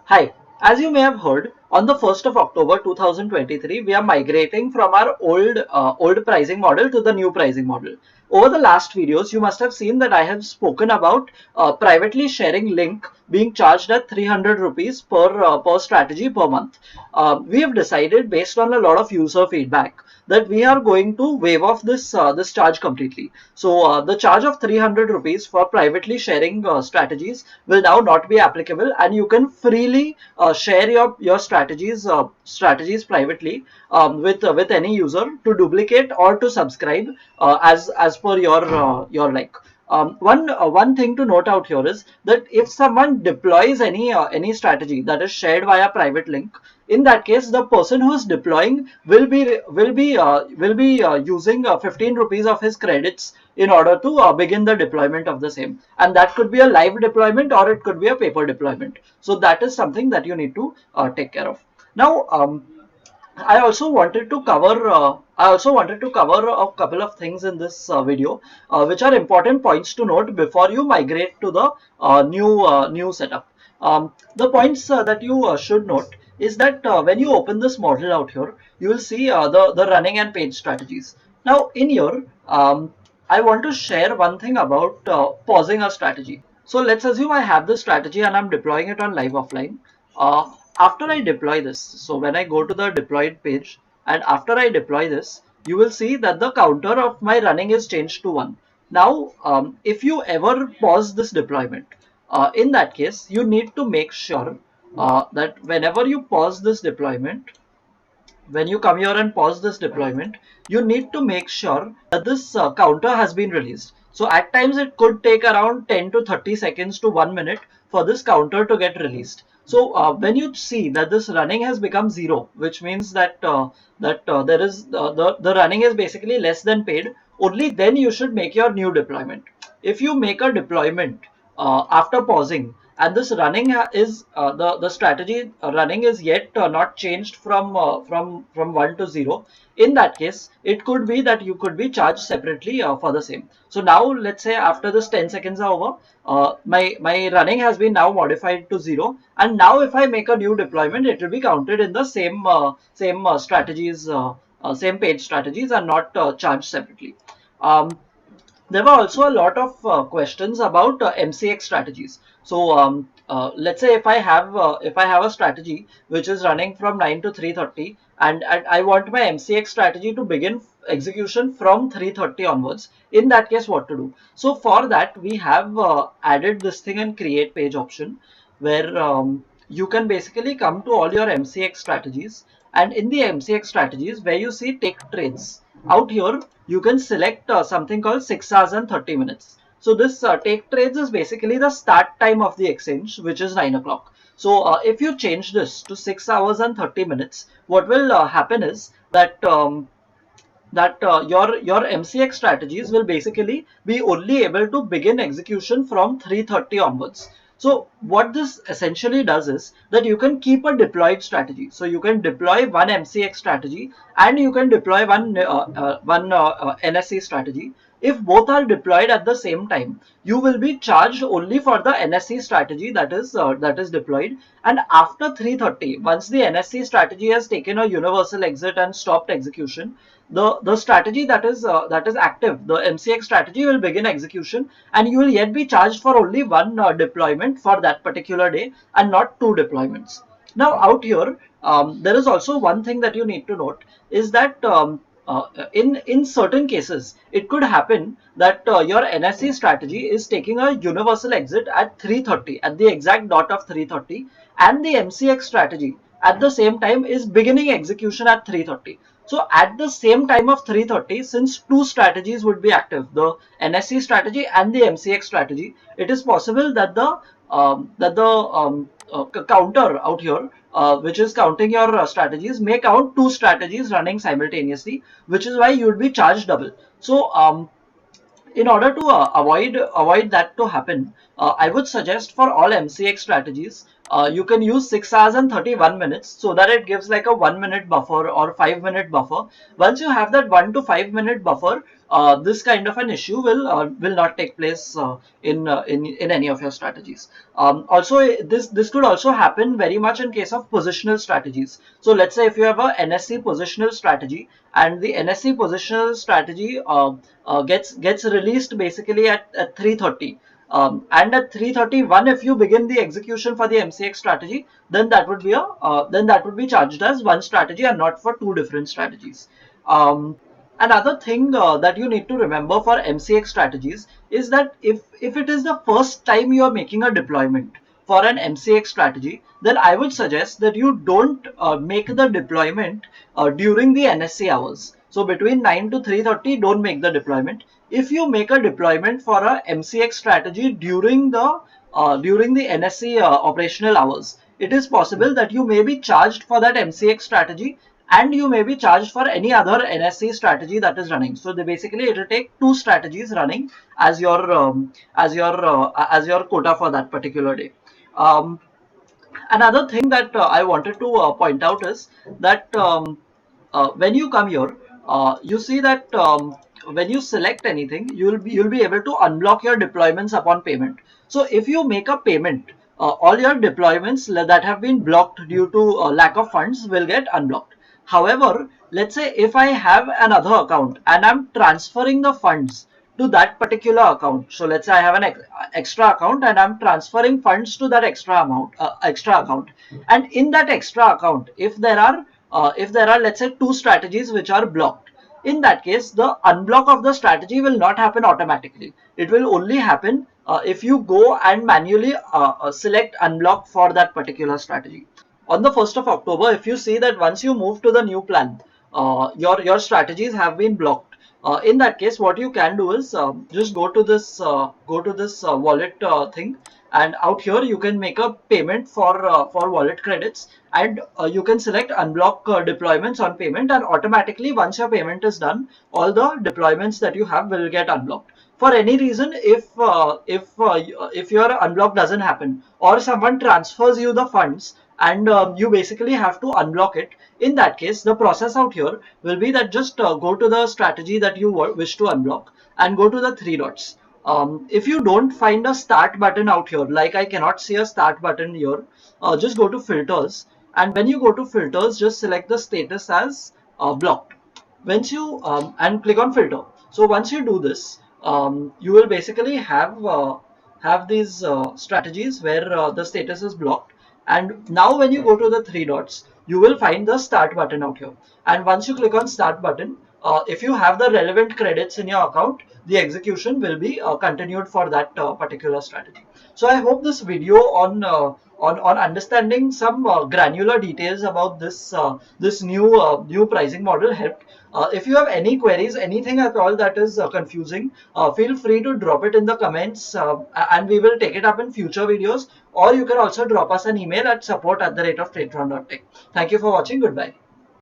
Hi, as you may have heard, on the 1st of October 2023, we are migrating from our old pricing model to the new pricing model. Over the last videos, you must have seen that I have spoken about privately sharing link being charged at 300 rupees per strategy per month. We have decided based on a lot of user feedback that we are going to waive off this charge completely. So the charge of 300 rupees for privately sharing strategies will now not be applicable, and you can freely share your strategies privately with any user to duplicate or to subscribe as per your like. One thing to note out here is that if someone deploys any strategy that is shared via private link, in that case the person who is deploying will be using 15 rupees of his credits in order to begin the deployment of the same, and that could be a live deployment or it could be a paper deployment. So that is something that you need to take care of. Now I also wanted to cover a couple of things in this video, which are important points to note before you migrate to the new setup. The points that you should note is that when you open this model out here, you will see the running and page strategies. Now in here, I want to share one thing about pausing a strategy. So let's assume I have this strategy and I'm deploying it on live offline. After I deploy this, so when I go to the deployed page and after I deploy this, you will see that the counter of my running is changed to 1. Now, if you ever pause this deployment, in that case, you need to make sure that whenever you pause this deployment, when you come here and pause this deployment, you need to make sure that this counter has been released. So at times it could take around 10 to 30 seconds to 1 minute for this counter to get released. So when you see that this running has become 0, which means that there is the running is basically less than paid, only then you should make your new deployment. If you make a deployment after pausing and this running is the strategy running is yet not changed from 1 to 0, in that case it could be that you could be charged separately for the same. So now let's say after this 10 seconds are over, my running has been now modified to 0, and now if I make a new deployment, it will be counted in the same strategies, same page strategies, and not charged separately. There were also a lot of questions about MCX strategies. So let's say if I have a strategy which is running from 9 to 3:30, and I want my MCX strategy to begin execution from 3:30 onwards. In that case, what to do? So for that, we have added this thing in create page option, where you can basically come to all your MCX strategies, and in the MCX strategies where you see take trades, out here you can select something called 6 hours and 30 minutes. So this take trades is basically the start time of the exchange, which is 9 o'clock. So if you change this to 6 hours and 30 minutes, what will happen is that your MCX strategies will basically be only able to begin execution from 3:30 onwards. So what this essentially does is that you can keep a deployed strategy. So you can deploy one MCX strategy and you can deploy one NSE strategy. If both are deployed at the same time, you will be charged only for the NSE strategy that is deployed. And after 3:30, once the NSE strategy has taken a universal exit and stopped execution, the strategy that is active, the MCX strategy, will begin execution, and you will yet be charged for only one deployment for that particular day and not two deployments. Now out here, there is also one thing that you need to note is that in certain cases it could happen that your NSE strategy is taking a universal exit at 3:30, at the exact dot of 3:30, and the MCX strategy at the same time is beginning execution at 3:30. So at the same time of 3:30, since two strategies would be active, the NSE strategy and the MCX strategy, it is possible that the counter out here, which is counting your strategies, may count two strategies running simultaneously, which is why you would be charged double. So in order to avoid that to happen, I would suggest for all MCX strategies you can use 6 hours and 31 minutes, so that it gives like a 1 minute buffer or 5 minute buffer. Once you have that 1 to 5 minute buffer, this kind of an issue will not take place in any of your strategies. Also, this could also happen very much in case of positional strategies. So let's say if you have a NSE positional strategy, and the NSE positional strategy gets released basically at 3:30. And at 3:31, if you begin the execution for the MCX strategy, then that would be charged as one strategy and not for two different strategies. Another thing that you need to remember for MCX strategies is that if it is the first time you are making a deployment for an MCX strategy, then I would suggest that you don't make the deployment during the NSE hours. So between 9 to 3:30, don't make the deployment. If you make a deployment for a MCX strategy during the NSE operational hours, it is possible that you may be charged for that MCX strategy, and you may be charged for any other NSE strategy that is running. So basically it will take two strategies running as your quota for that particular day. Um, Another thing that I wanted to point out is that when you come here, you see that when you select anything, you'll be able to unblock your deployments upon payment. So if you make a payment, all your deployments that have been blocked due to lack of funds will get unblocked. However, let's say if I have another account and I'm transferring the funds to that particular account. So let's say I have an extra account and I'm transferring funds to that extra account. And in that extra account, if there are let's say two strategies which are blocked, in that case, the unblock of the strategy will not happen automatically. It will only happen if you go and manually select unblock for that particular strategy. On the 1st of October, if you see that once you move to the new plan, your strategies have been blocked. In that case, what you can do is just go to this wallet thing, and out here you can make a payment for wallet credits, and you can select unblock deployments on payment, and automatically once your payment is done, all the deployments that you have will get unblocked. For any reason, if your unblock doesn't happen, or someone transfers you the funds and you basically have to unblock it, in that case the process out here will be that just go to the strategy that you wish to unblock and go to the three dots. If you don't find a start button out here, like I cannot see a start button here, just go to filters, and when you go to filters, just select the status as blocked. Once you and click on filter. So once you do this, you will basically have these strategies where the status is blocked. And now when you go to the three dots, you will find the start button out here. And once you click on start button, if you have the relevant credits in your account, the execution will be continued for that particular strategy. So I hope this video on understanding some granular details about this new pricing model helped. If you have any queries, anything at all that is confusing, feel free to drop it in the comments, and we will take it up in future videos. Or you can also drop us an email at support@tradetron.tech. Thank you for watching. Goodbye.